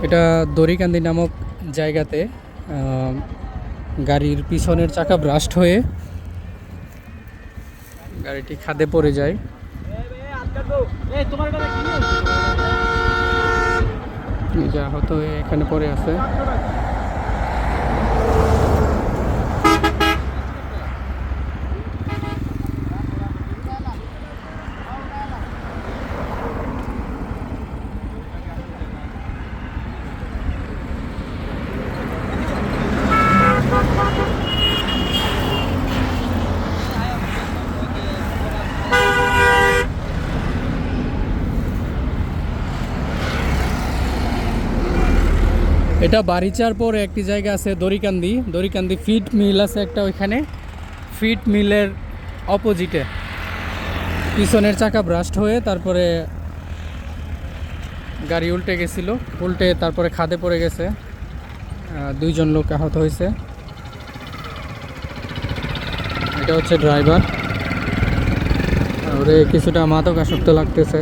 এটা দড়িকান্দি নামক জায়গাতে গাড়ির পিছনের চাকা ব্রাস্ট হয়ে গাড়িটি খাদে পড়ে যায়। নিজে আহত হয়ে এখানে পড়ে আছে। এটা বারিচার পর একটি জায়গা আছে দড়িকান্দি ফিড মিল আছে একটা, ওইখানে ফিড মিলের অপোজিটে পিছনের চাকা ব্রাস্ট হয়ে তারপরে গাড়ি উল্টে গেছিল, উল্টে তারপরে খাদে পড়ে গেছে। 2 জন লোক আহত হয়েছে। এটা হচ্ছে ড্রাইভার, ওরে কিছুটা মাদকাসক্ত লাগতেছে।